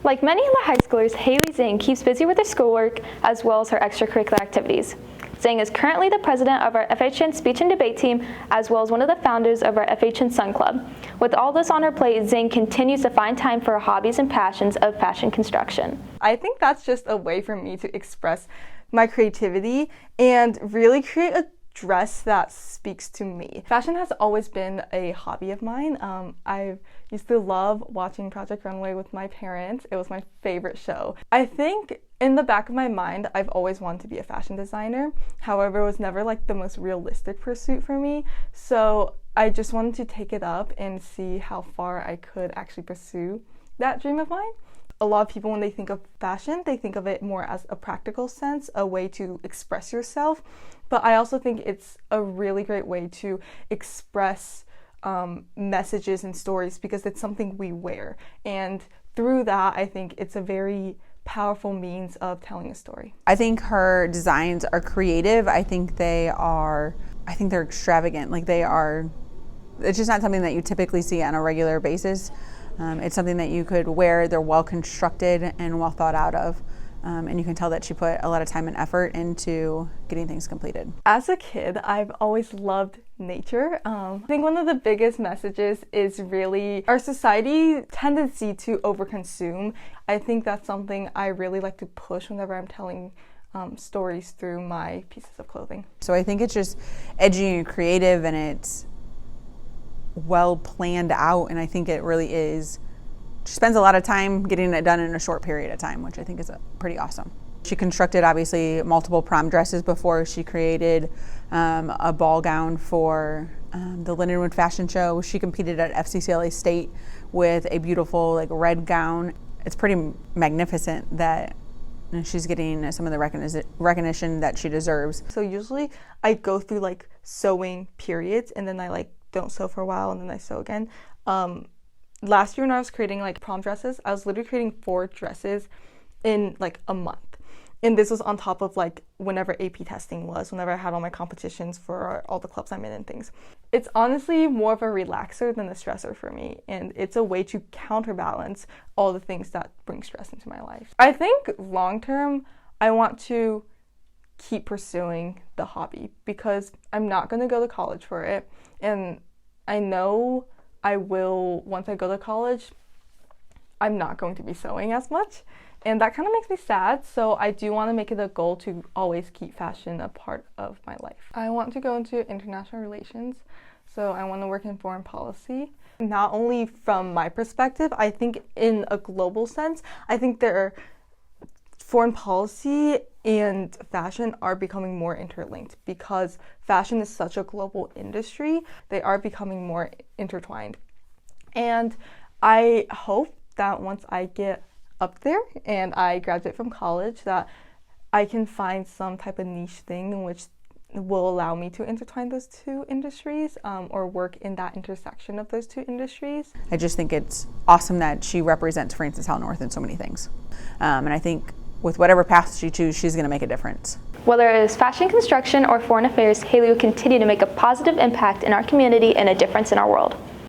Like many other high schoolers, Hailey Zhang keeps busy with her schoolwork as well as her extracurricular activities. Zhang is currently the president of our FHN speech and debate team, as well as one of the founders of our FHN Sun Club. With all this on her plate, Zhang continues to find time for her hobbies and passions of fashion construction. I think that's just a way for me to express my creativity and really create a dress that speaks to me. Fashion has always been a hobby of mine. I used to love watching Project Runway with my parents. It was my favorite show. I think in the back of my mind, I've always wanted to be a fashion designer. However, it was never like the most realistic pursuit for me. So I just wanted to take it up and see how far I could actually pursue that dream of mine. A lot of people, when they think of fashion, they think of it more as a practical sense, a way to express yourself. But I also think it's a really great way to express messages and stories because it's something we wear. And through that, I think it's a very powerful means of telling a story. I think her designs are creative. I think they're extravagant. It's just not something that you typically see on a regular basis. It's something that you could wear. They're well constructed and well thought out of. And you can tell that she put a lot of time and effort into getting things completed. As a kid, I've always loved nature. I think one of the biggest messages is really our society tendency to overconsume. I think that's something I really like to push whenever I'm telling stories through my pieces of clothing. So I think it's just edgy and creative, and it's well planned out, and I think it really is. She spends a lot of time getting it done in a short period of time, which I think is pretty awesome. She constructed obviously multiple prom dresses before she created a ball gown for the Lindenwood fashion show. She competed at FCCLA State with a beautiful red gown. It's pretty magnificent that she's getting some of the recognition that she deserves. So usually I go through sewing periods, and then I don't sew for a while, and then I sew again. Last year when I was creating prom dresses, I was literally creating 4 dresses in a month. And this was on top of whenever AP testing was, whenever I had all my competitions for all the clubs I'm in and things. It's honestly more of a relaxer than a stressor for me. And it's a way to counterbalance all the things that bring stress into my life. I think long term, I want to keep pursuing the hobby because I'm not going to go to college for it. And I know I will, once I go to college, I'm not going to be sewing as much. And that kind of makes me sad. So I do want to make it a goal to always keep fashion a part of my life. I want to go into international relations. So I want to work in foreign policy. Not only from my perspective, I think in a global sense, I think foreign policy and fashion are becoming more interlinked because fashion is such a global industry. They are becoming more intertwined. And I hope that once I get up there and I graduate from college that I can find some type of niche thing in which will allow me to intertwine those two industries or work in that intersection of those two industries. I just think it's awesome that she represents Francis Howell North in so many things. And I think with whatever path she chooses, she's going to make a difference. Whether it is fashion construction or foreign affairs, Hailey will continue to make a positive impact in our community and a difference in our world.